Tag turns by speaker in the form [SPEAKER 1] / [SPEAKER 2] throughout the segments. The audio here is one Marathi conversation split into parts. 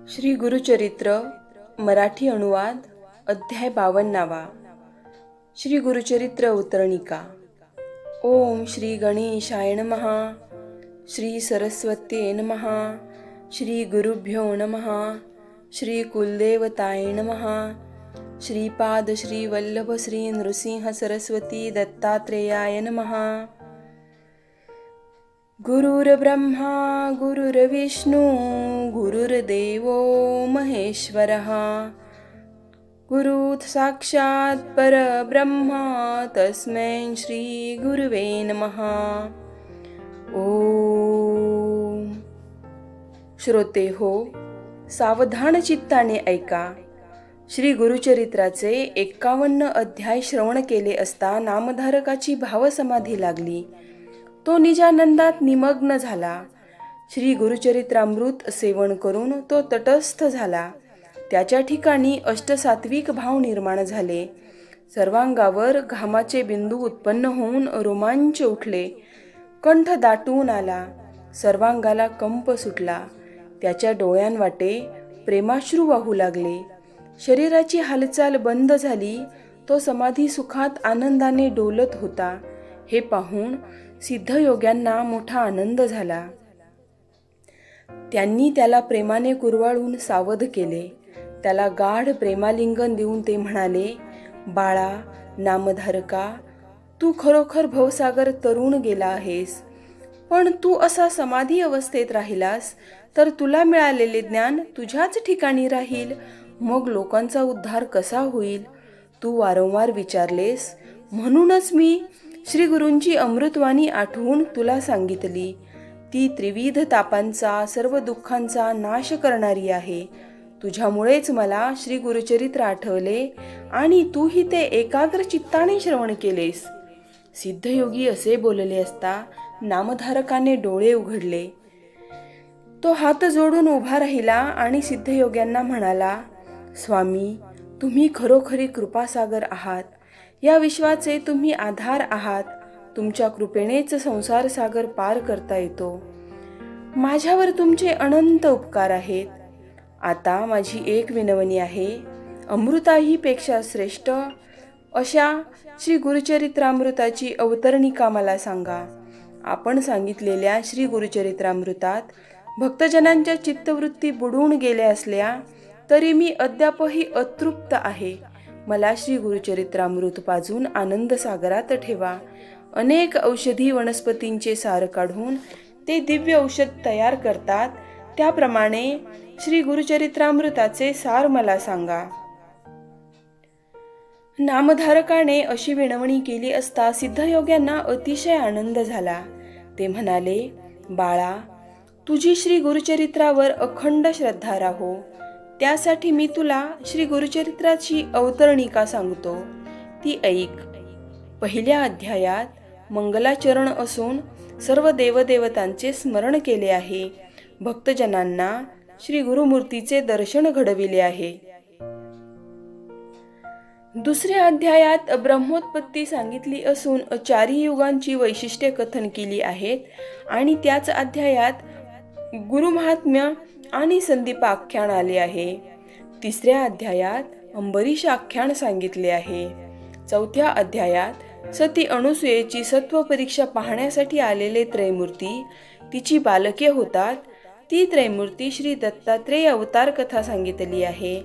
[SPEAKER 1] श्री गुरुचरित्र मराठी अनुवाद अध्याय 52. श्री गुरुचरित्र उतरणिका. ओम श्री गणेशाय नमः. श्री सरस्वत्ये नमः. श्री गुरुभ्यो नमः. श्री कुलदेवताय नमः. श्रीपाद श्री वल्लभ श्री नृसिंह सरस्वती दत्तात्रेयाय नमः. गुरुर्ब्रह्मा गुरुर्विष्णू गुरुर्देवो महेश्वरः. गुरुः साक्षात् परब्रह्म तस्मै श्री गुरुवे नमः. ओम. श्रोते हो, सावधान चित्ताने ऐका. श्री गुरुचरित्राचे 51 अध्याय श्रवण केले असता नामधारकाची भावसमाधी लागली. तो निजानंदात निमग्न झाला. श्री गुरुचरित्रामृत सेवन करून तो तटस्थ झाला. त्याच्या ठिकाणी अष्टसात्विक भाव निर्माण झाले. सर्वांगावर घामाचे बिंदू उत्पन्न होऊन रोमांच उठले. कंठ दाटून आला. सर्वांगाला कंप सुटला. त्याच्या डोळ्यांवाटे प्रेमाश्रू वाहू लागले. शरीराची हालचाल बंद झाली. तो समाधी सुखात आनंदाने डोलत होता. हे पाहून सिद्धयोग्यांना मोठा आनंद झाला. त्यांनी त्याला प्रेमाने कुरवाळून सावध केले. त्याला गाढ प्रेमालिंगन देऊन ते म्हणाले, बाळा, नामधारका, तू खरोखर भवसागर तरुण गेला आहेस. पण तू असा समाधी अवस्थेत राहिलास तर तुला मिळालेले ज्ञान तुझ्याच ठिकाणी राहील. मग लोकांचा उद्धार कसा होईल? तू वारंवार विचारलेस, म्हणूनच मी श्री गुरूंची अमृतवाणी आठवून तुला सांगितली. ती त्रिविध तापांचा, सर्व दुःखांचा नाश करणारी आहे. तुझ्यामुळेच मला श्री गुरुचरित्र आठवले आणि तूही ते एकाग्र चित्ताने श्रवण केलेस. सिद्धयोगी असे बोलले असता नामधारकाने डोळे उघडले. तो हात जोडून उभा राहिला आणि सिद्धयोग्यांना म्हणाला, स्वामी, तुम्ही खरोखरी कृपासागर आहात. या विश्वाचे तुम्ही आधार आहात. तुमच्या कृपेनेच संसार सागर पार करता येतो. माझ्यावर तुमचे अनंत उपकार आहेत. आता माझी एक विनवणी आहे. अमृताही पेक्षा श्रेष्ठ अशा श्री गुरुचरित्रामृताची अवतरणिका मला सांगा. आपण सांगितलेल्या श्री गुरुचरित्रामृतात भक्तजनांच्या चित्तवृत्ती बुडून गेल्या असल्या तरी मी अद्यापही अतृप्त आहे. मला श्री गुरुचरित्रामृत पाजून आनंद सागरात ठेवा. अनेक औषधी वनस्पतींचे सार काढून ते दिव्य औषध तयार करतात. त्याप्रमाणे श्री गुरुचरित्रामृताचे सार मला सांगा. नामधारकाने अशी विनवणी केली असता सिद्धयोग्यांना अतिशय आनंद झाला. ते म्हणाले, बाळा, तुझी श्री गुरुचरित्रावर अखंड श्रद्धा राहो. त्यासाठी मी तुला श्री गुरुचरित्राची अवतरणिका सांगतो. ती ऐक. पहिल्या अध्यायात मंगलाचरण असून सर्व देवदेवतांचे स्मरण केले आहे. भक्तजनांना श्री गुरुमूर्तीचे दर्शन घडविले आहे. दुसऱ्या अध्यायात ब्रह्मोत्पत्ती सांगितली असून चारी युगांची वैशिष्ट्ये कथन केली आहेत. आणि त्याच अध्यायात गुरुमहात्म्य आणि संदीपाख्यान आले आहे. तिसऱ्या अध्यायात अंबरीश आख्यान सांगितले आहे. चौथ्या अध्यायात सती अणुसूयेची सत्व परीक्षा पाहण्यासाठी आलेले त्रैमूर्ती, तिची बालके होतात. ती त्रैमूर्ती श्री दत्तात्रेय अवतार कथा सांगितली आहे.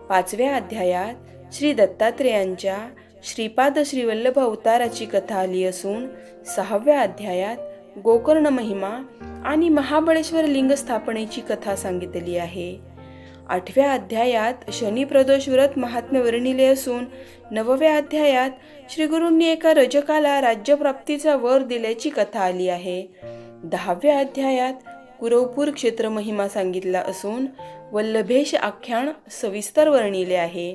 [SPEAKER 1] पाचव्या अध्यायात श्री दत्तात्रेयांच्या श्रीपाद श्रीवल्लभ अवताराची कथा आली असून सहाव्या अध्यायात गोकर्ण महिमा आणि महाबळेश्वर लिंग स्थापनेची कथा सांगितली आहे. आठव्या अध्यायात शनी प्रदोष व्रत महात्म्य वर्णिले असून नवव्या अध्यायात श्री गुरूंनी एका रजकाला राज्यप्राप्तीचा वर दिल्याची कथा आली आहे. 10व्या अध्यायात कुरवपूर क्षेत्र महिमा सांगितला असून वल्लभेश आख्यान सविस्तर वर्णिले आहे.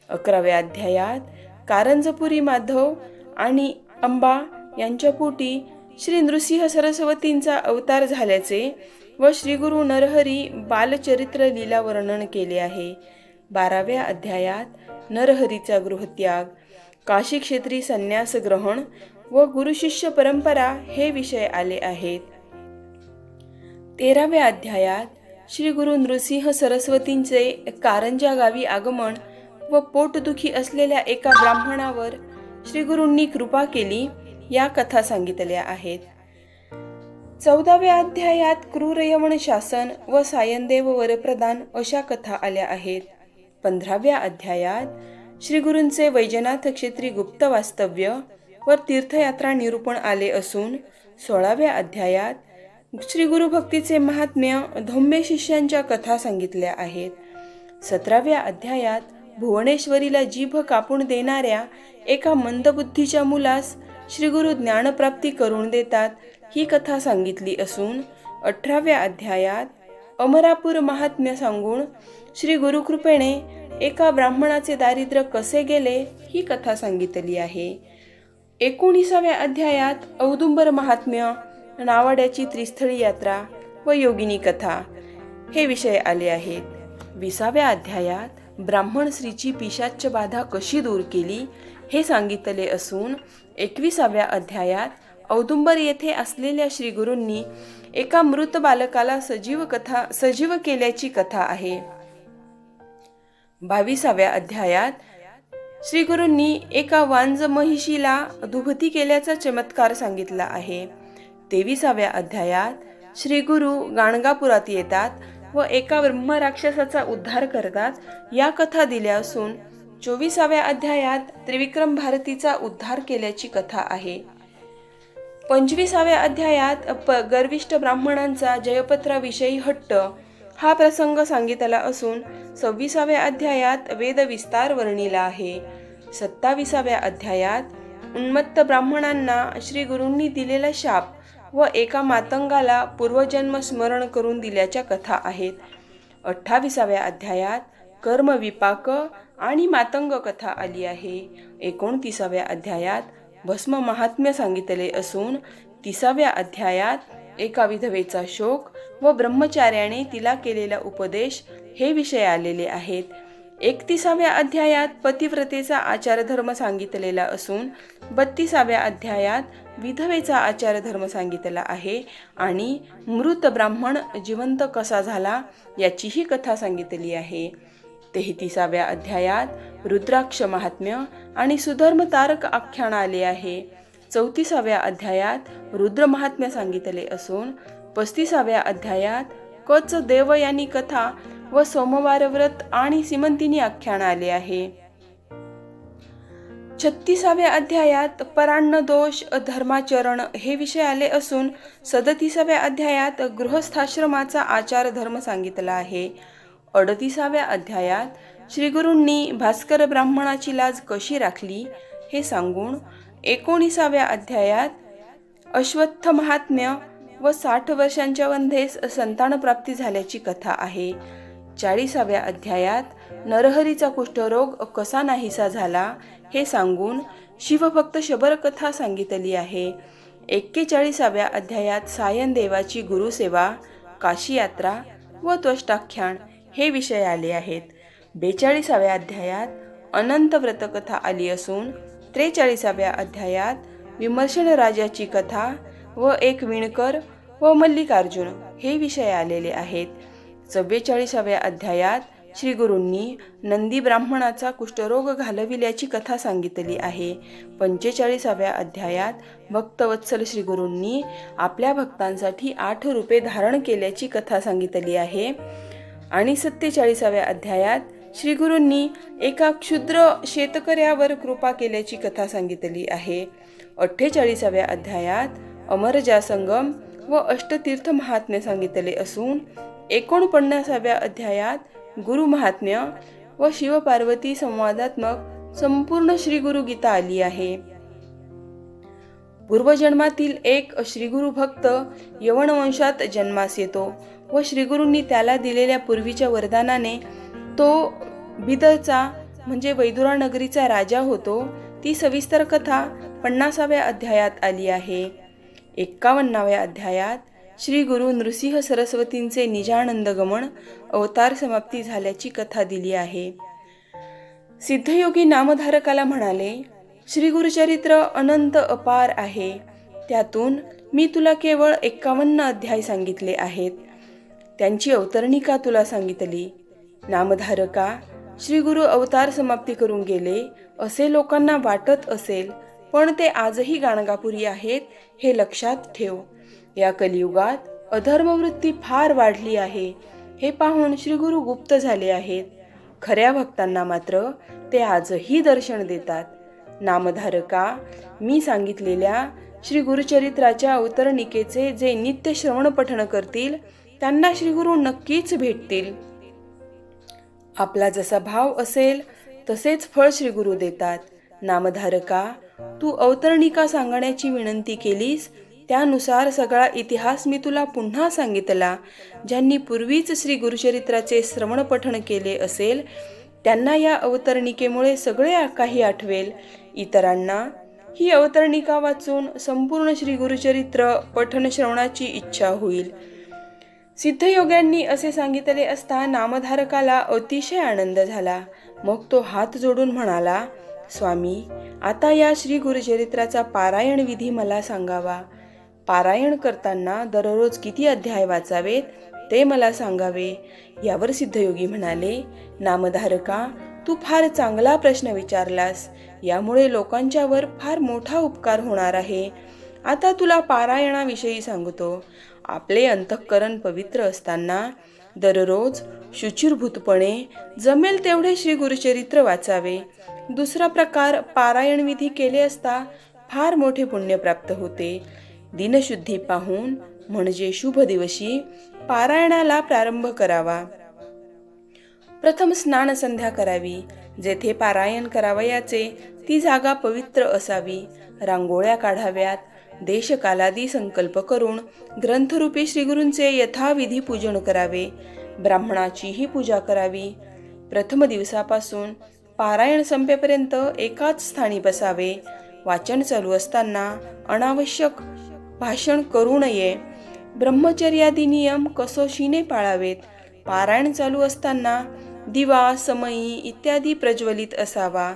[SPEAKER 1] 11व्या अध्यायात कारंजपुरी माधव आणि अंबा यांच्या पोटी श्री नृसिंह सरस्वतींचा अवतार झाल्याचे व श्री गुरु नरहरी बालचरित्र लीला वर्णन केले आहे. 12व्या अध्यायात नरहरीचा गृहत्याग, काशी क्षेत्री संन्यास ग्रहण व गुरुशिष्य परंपरा हे विषय आले आहेत. 13व्या अध्यायात श्री गुरु नृसिंह सरस्वतींचे कारंजा गावी आगमन व पोटदुखी असलेल्या एका ब्राह्मणावर श्री गुरूंनी कृपा केली या कथा सांगितल्या आहेत. 14व्या अध्यायात क्रूर यमन शासन व सायनदेव वरप्रदान अशा कथा आल्या आहेत. 15व्या अध्यायात श्री गुरूंचे वैजनाथ क्षेत्री गुप्त वास्तव्य व तीर्थयात्रा निरूपण आले असून 16व्या अध्यायात श्री गुरुभक्तीचे महात्म्य धौम्य शिष्यांच्या कथा सांगितल्या आहेत. 17व्या अध्यायात भुवनेश्वरीला जीभ कापून देणाऱ्या एका मंदबुद्धीच्या मुलास श्री गुरु ज्ञानप्राप्ती करून देतात ही कथा सांगितली असून 18व्या अध्यायात अमरापूर महात्म्य सांगून श्री गुरुकृपेने एका ब्राह्मणाचे दारिद्र्य कसे गेले ही कथा सांगितली आहे. 19व्या अध्यायात औदुंबर महात्म्य, नावाड्याची त्रिस्थळी यात्रा व योगिनी कथा हे विषय आले आहेत. 20व्या अध्यायात ब्राह्मण स्त्रीची पिशाच्च बाधा कशी दूर केली हे सांगितले असून 21व्या अध्यायात औदुंबर येथे असलेल्या श्री गुरूंनी एका मृत बालकाला सजीव केल्याची कथा आहे. 22व्या अध्यायात श्री गुरूंनी एका वांज महिषीला दुभती केल्याचा चमत्कार सांगितला आहे. 23व्या अध्यायात श्री गुरु गाणगापुरात येतात व एका ब्रह्मराक्षसाचा उद्धार करतात या कथा दिल्या असून 24व्या अध्यायात त्रिविक्रम भारतीचा उद्धार केल्याची कथा आहे. 25व्या अध्यायात गर्विष्ठ ब्राह्मणांचा जयपत्राविषयी हट्ट हा प्रसंग सांगितला असून 26व्या अध्यायात वेद विस्तार वर्णिला आहे. 27व्या अध्यायात उन्मत्त ब्राह्मणांना श्री गुरूंनी दिलेला शाप व एका मातंगाला पूर्वजन्म स्मरण करून दिल्याच्या कथा आहेत. 28व्या अध्यायात कर्मविपाक आणि मातंग कथा आली आहे. 29व्या अध्यायात भस्म महात्म्य सांगितले असून 30व्या अध्यायात एका विधवेचा शोक व ब्रह्मचार्याने तिला केलेला उपदेश हे विषय आलेले आहेत. 31व्या अध्यायात पतिव्रतेचा आचारधर्म सांगितलेला असून 32व्या अध्यायात विधवेचा आचारधर्म सांगितला आहे आणि मृत ब्राह्मण जिवंत कसा झाला याचीही कथा सांगितली आहे. 33व्या अध्यायात रुद्राक्ष महात्म्य आणि सुधर्म तारक आख्यान आले आहे. 34व्या अध्यायात रुद्र महात्म्य सांगितले असून 35व्या अध्यायात कच देवयानी कथा व सोमवार व्रत आणि सीमंतिनी आख्यान आले आहे. 36व्या अध्यायात परान्न दोष धर्माचरण हे विषय आले असून 37व्या अध्यायात गृहस्थाश्रमाचा आचार धर्म सांगितला आहे. 38व्या अध्यायात श्री गुरूंनी भास्कर ब्राह्मणाची लाज कशी राखली हे सांगून 19व्या अध्यायात अश्वत्थ महात्म्य व 60 वर्षांच्या वंध्येस संतान प्राप्ती झाल्याची कथा आहे. 40व्या अध्यायात नरहरीचा कुष्ठरोग कसा नाहीसा झाला हे सांगून शिवभक्त शबर कथा सांगितली आहे. 41व्या अध्यायात सायन देवाची गुरुसेवा, काशी यात्रा व त्वष्टाख्यान हे विषय आले आहेत. 42व्या अध्यायात अनंत व्रतकथा आली असून 43व्या अध्यायात विमर्शन राजाची कथा व एक विणकर व मल्लिकार्जुन हे विषय आलेले आहेत. 44व्या अध्यायात श्री गुरूंनी नंदी ब्राह्मणाचा कुष्ठरोग घालविल्याची कथा सांगितली आहे. 45व्या अध्यायात भक्तवत्सल श्री गुरूंनी आपल्या भक्तांसाठी 8 रुपये धारण केल्याची कथा सांगितली आहे. आणि 47व्या अध्यायात श्री गुरूंनी एका क्षुद्र शेतकऱ्यावर कृपा केल्याची कथा सांगितली आहे. 48व्या अध्यायात अमरजा संगम व अष्टतीर्थ महात्म्य सांगितले असून 49व्या अध्यायात गुरु महात्म्य व शिवपार्वती संवादात्मक संपूर्ण श्री गुरु गीता आली आहे. पूर्वजन्मातील एक श्रीगुरु भक्त यवन वंशात जन्मास येतो व श्रीगुरूंनी त्याला दिलेल्या पूर्वीच्या वरदानाने तो बिदरचा म्हणजे वैदुरा नगरीचा राजा होतो. ती सविस्तर कथा 50व्या अध्यायात आली आहे. 51व्या अध्यायात श्री गुरु नृसिंह सरस्वतींचे निजानंद गमन अवतार समाप्ती झाल्याची कथा दिली आहे. सिद्धयोगी नामधारकाला म्हणाले, श्री गुरुचरित्र अनंत अपार आहे, त्यातून मी तुला केवळ 51 अध्याय सांगितले आहेत. त्यांची अवतरणिका तुला सांगितली. नामधारका, श्री गुरु अवतार समाप्ती करून गेले असे लोकांना वाटत असेल, पण ते आजही गाणगापुरी आहेत हे लक्षात ठेव. या कलियुगात अधर्मवृत्ती फार वाढली आहे हे पाहून श्री गुरु गुप्त झाले आहेत. खऱ्या भक्तांना मात्र ते आजही दर्शन देतात. नामधारका, मी सांगितलेल्या श्री गुरुचरित्राच्या अवतरणिकेचे जे नित्य श्रवण पठण करतील त्यांना श्री गुरु नक्कीच भेटतील. आपला जसा भाव असेल तसेच फळ श्री गुरु देतात. नामधारका, तू अवतरणिका सांगण्याची विनंती केलीस त्यानुसार सगळा इतिहास मी तुला पुन्हा सांगितला. ज्यांनी पूर्वीच श्री गुरुचरित्राचे श्रवण पठण केले असेल त्यांना या अवतरणिकेमुळे सगळे काही आठवेल. इतरांना ही अवतरणिका वाचून संपूर्ण श्री गुरुचरित्र पठण श्रवणाची इच्छा होईल. सिद्धयोग्यांनी असे सांगितले असता नामधारकाला अतिशय आनंद झाला. मग तो हात जोडून म्हणाला, स्वामी, आता या श्री गुरुचरित्राचा पारायण विधी मला सांगावा. पारायण करताना दररोज किती अध्याय वाचावेत ते मला सांगावे. यावर सिद्धयोगी म्हणाले, नामधारका, तू फार चांगला प्रश्न विचारलास. यामुळे लोकांच्यावर फार मोठा उपकार होणार आहे. आता तुला पारायणाविषयी सांगतो. आपले अंतःकरण पवित्र असताना दररोज शुचिरभूतपणे जमेल तेवढे श्री गुरुचरित्र वाचावे. दुसरा प्रकार, पारायण विधी केले असता फार मोठे पुण्य प्राप्त होते. दिनशुद्धी पाहून म्हणजे शुभ दिवशी पारायणाला प्रारंभ करावा. प्रथम स्नान संध्या करावी. जेथे पारायण करावयाचे ती जागा पवित्र असावी. रांगोळ्या काढाव्यात. देशकालादी संकल्प करून ग्रंथरूपी श्रीगुरूंचे यथाविधी पूजन करावे. ब्राह्मणाचीही पूजा करावी. प्रथम दिवसापासून पारायण संपेपर्यंत एकाच स्थानी बसावे. वाचन चालू असताना अनावश्यक भाषण करू नये. ब्रह्मचर्यादी नियम कसोशीने पाळावेत. पारायण चालू असताना दिवा, समई इत्यादी प्रज्वलित असावा.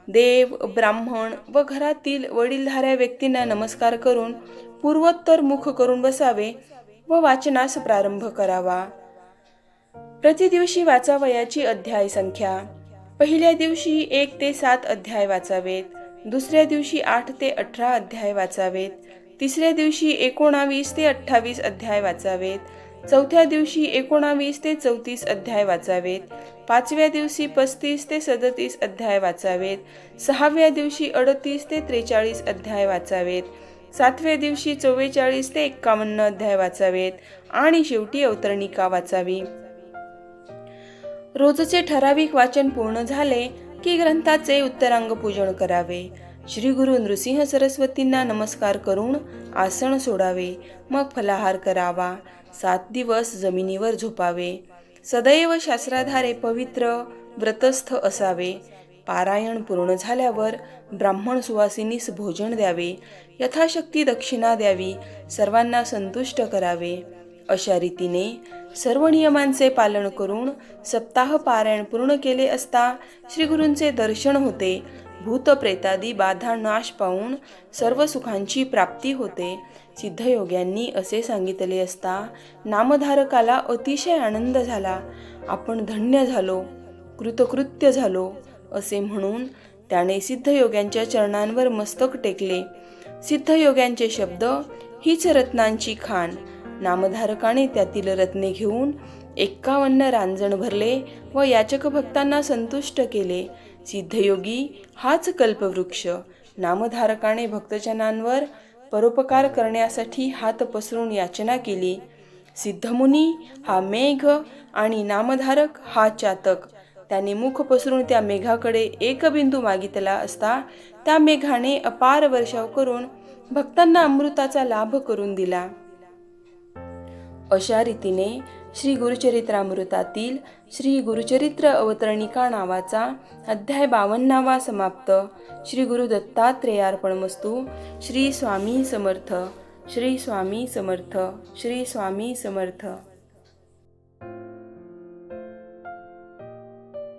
[SPEAKER 1] देव, ब्राह्मण व घरातील वडीलधाऱ्या व्यक्तींना नमस्कार करून पूर्वोत्तर मुख करून बसावे व वाचनास प्रारंभ करावा. प्रतिदिवशी वाचावयाची अध्याय संख्या. पहिल्या दिवशी 1 ते 7 अध्याय वाचावेत. दुसऱ्या दिवशी 8 ते 18 अध्याय वाचावेत. तिसऱ्या दिवशी 19 ते 28 अध्याय वाचावेत. चौथ्या दिवशी 19 ते 34 अध्याय वाचावेत. पाचव्या दिवशी 35 ते 37 अध्याय वाचावेत. सहाव्या दिवशी 38 ते 43 अध्याय वाचावेत. सातव्या दिवशी 44 ते 51 अध्याय वाचावेत आणि शेवटी अवतरणिका वाचावी. रोजचे ठराविक वाचन पूर्ण झाले की ग्रंथाचे उत्तरांग पूजन करावे. श्री गुरु नृसिंह सरस्वतींना नमस्कार करून आसन सोडावे. मग फलाहार करावा. 7 दिवस जमिनीवर झोपावे. सदैव शास्त्राधारे पवित्र व्रतस्थ असावे. पारायण पूर्ण झाल्यावर ब्राह्मण सुवासिनीस भोजन द्यावे. यथाशक्ती दक्षिणा द्यावी. सर्वांना संतुष्ट करावे. अशा रीतीने सर्व नियमांचे पालन करून सप्ताह पारायण पूर्ण केले असता श्री गुरूंचे दर्शन होते. भूत प्रेतादी बाधा नाश पावून सर्व सुखांची प्राप्ती होते. सिद्धयोग्यांनी असे सांगितले असता नामधारकाला अतिशय आनंद झाला. आपण धन्य झालो, कृतकृत्य झालो असे म्हणून त्याने सिद्धयोग्यांच्या चरणांवर मस्तक टेकले. सिद्धयोग्यांचे शब्द हीच रत्नांची खाण. नामधारकाने त्यातील रत्ने घेऊन 51 रांजण भरले व याचक भक्तांना संतुष्ट केले. सिद्धयोगी हाच कल्पवृक्ष. नामधारकाने भक्तजनांवर परोपकार करण्यासाठी हात पसरून याचना केली. सिद्धमुनी हा मेघ आणि नामधारक हा चातक. त्याने मुख पसरून त्या मेघाकडे एक बिंदू मागितला असता त्या मेघाने अपार वर्षाव करून भक्तांना अमृताचा लाभ करून दिला. अशा रीतीने श्री गुरुचरित्रामृतातील श्री गुरुचरित्र अवतरणिका नावाचा अध्याय 52वा समाप्त. श्री गुरु दत्तात्रेयार्पणमस्तु. श्री स्वामी समर्थ. श्री स्वामी समर्थ. श्री स्वामी समर्थ.